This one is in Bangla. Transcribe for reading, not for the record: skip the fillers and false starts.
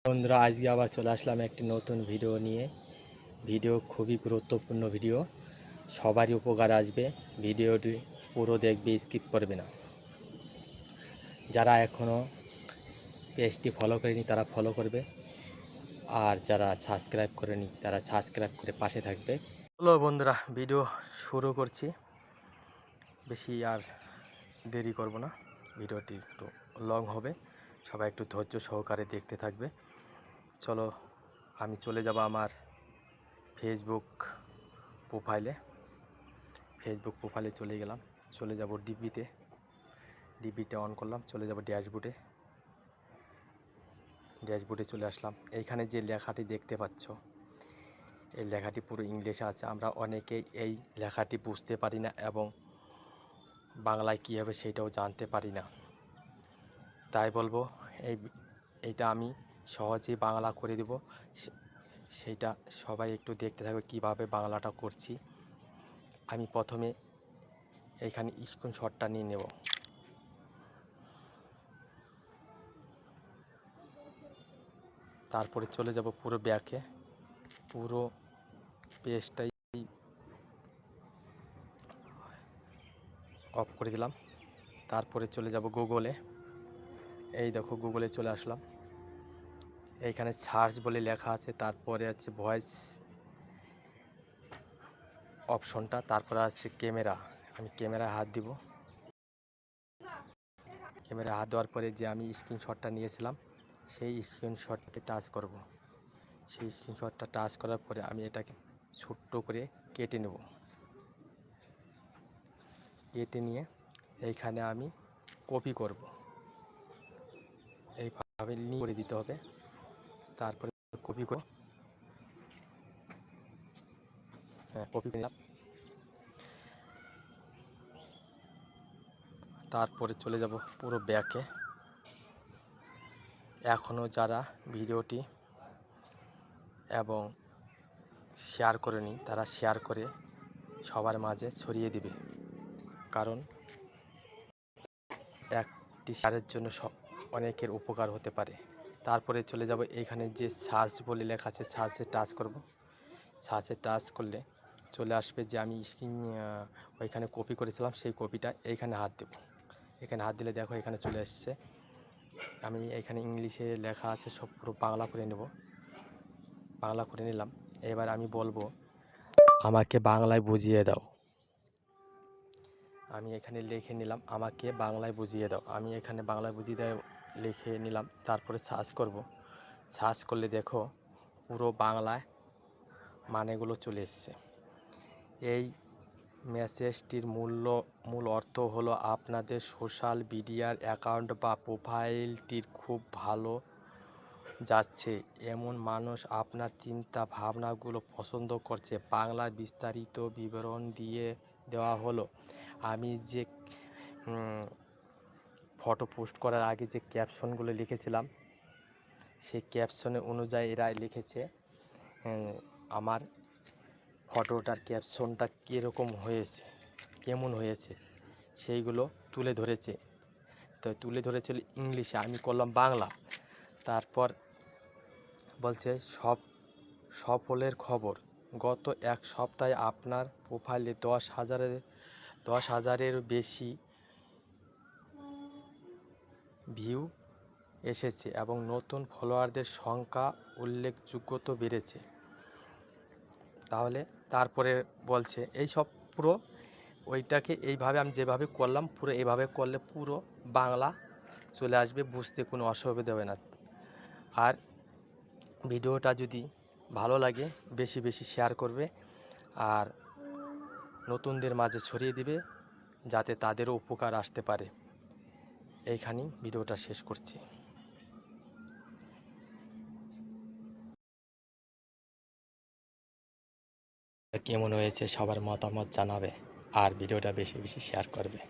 বন্ধুরা, আজকে আবার চলে আসলাম একটি নতুন ভিডিও নিয়ে। ভিডিও খুবই গুরুত্বপূর্ণ ভিডিও, সবারই উপকার আসবে। ভিডিওটি পুরো দেখবে, স্কিপ করবে না। যারা এখনও পেজটি ফলো করেনি তারা ফলো করবে, আর যারা সাবস্ক্রাইব করেনি তারা সাবস্ক্রাইব করে পাশে থাকবে। হ্যালো বন্ধুরা, ভিডিও শুরু করছি। বেশি আর দেরি করব না, ভিডিওটি একটু লং হবে, সবাই একটু ধৈর্য সহকারে দেখতে থাকবে। চলো, আমি চলে যাব আমার ফেসবুক প্রোফাইলে চলে গেলাম। চলে যাব ডিবিতে অন করলাম, চলে যাব ড্যাশবোর্ডে চলে আসলাম। এইখানে যে লেখাটি দেখতে পাচ্ছ, এই লেখাটি পুরো ইংলিশে আছে। আমরা অনেকেই এই লেখাটি বুঝতে পারি না এবং বাংলায় কী হবে সেটাও জানতে পারি না। তাই বলবো, এইটা আমি সহজেই বাংলা করে দেব, সেইটা সবাই একটু দেখতে থাকবে কিভাবে বাংলাটা করছি। আমি প্রথমে এইখানে স্ক্রিনশটটা নিয়ে নেব। তারপরে চলে যাব পুরো ব্যাকে, পুরো পেজটাই অফ করে দিলাম। তারপরে চলে যাব গুগলে। এই দেখো, গুগলে চলে আসলাম। এইখানে সার্চ বলে লেখা আছে, তারপরে আছে ভয়েস অপশনটা, তারপরে আছে ক্যামেরা। আমি ক্যামেরায় হাত দিব। ক্যামেরায় হাত দেওয়ার পরে যে আমি স্ক্রিনশটটা নিয়েছিলাম সেই স্ক্রিনশটটাকে টাচ করব। সেই স্ক্রিনশটটা টাচ করার পরে আমি এটাকে ছোট্ট করে কেটে নেব। কেটে নিয়ে এইখানে আমি কপি করব। এইভাবে লিঙ্ক করে দিতে হবে। তারপরে কপি করব, কপি করলাম। তারপরে চলে যাব পুরো ব্যাকে। এখনও যারা ভিডিওটি এবং শেয়ার করেনি তারা শেয়ার করে সবার মাঝে ছড়িয়ে দিবে, কারণ একটি শেয়ারের জন্য অনেকের উপকার হতে পারে। তারপরে চলে যাব, এইখানে যে সার্চ বলে লেখা আছে সার্চে টাচ করব। সার্চে টাচ করলে চলে আসবে যে আমি ওইখানে কপি করেছিলাম, সেই কপিটা এইখানে হাত দেব। এখানে হাত দিলে দেখো এখানে চলে এসছে। আমি এখানে ইংলিশে লেখা আছে, সব পুরো বাংলা করে নেব। বাংলা করে নিলাম। এবার আমি বলবো, আমাকে বাংলায় বুঝিয়ে দাও। আমি এখানে লিখে নিলাম, আমাকে বাংলায় বুঝিয়ে দাও। আমি এখানে বাংলায় বুঝিয়ে দাও লিখে নিলাম। তারপরে সার্চ করব। সার্চ করলে দেখো পুরো বাংলায় মানেগুলো চলে এসছে। এই মেসেজটির মূল অর্থ হলো, আপনাদের সোশ্যাল মিডিয়ার অ্যাকাউন্ট বা প্রোফাইলটির খুব ভালো যাচ্ছে, এমন মানুষ আপনার চিন্তা ভাবনাগুলো পছন্দ করছে। বাংলায় বিস্তারিত বিবরণ দিয়ে দেওয়া হলো। আমি যে ফটো পোস্ট করার আগে যে ক্যাপশনগুলো লিখেছিলাম, সেই ক্যাপশনের অনুযায়ী এরা লিখেছে আমার ফটোটার ক্যাপশনটা কীরকম হয়েছে, কেমন হয়েছে, সেইগুলো তুলে ধরেছে। তো তুলে ধরেছিল ইংলিশে, আমি করলাম বাংলা। তারপর বলছে সফলের খবর, গত এক সপ্তাহে আপনার প্রোফাইলে 10,000-এর বেশি ভিউ এসেছে এবং নতুন ফলোয়ারদের সংখ্যা উল্লেখযোগ্য বেড়েছে। তাহলে তারপরে বলছে এই সব পুরো ওইটাকে এইভাবে আমি যেভাবে করলাম পুরো এইভাবে করলে পুরো বাংলা চলে আসবে, বুঝতে কোনো অসুবিধা হবে না। আর ভিডিওটা যদি ভালো লাগে বেশি বেশি শেয়ার করবে আর নতুনদের মাঝে ছড়িয়ে দিবে, যাতে তাদেরও উপকার আসতে পারে। এইখানেই ভিডিওটা শেষ করছি। কেমন হয়েছে সবার মতামত জানাবে আর ভিডিওটা বেশি বেশি শেয়ার করবে।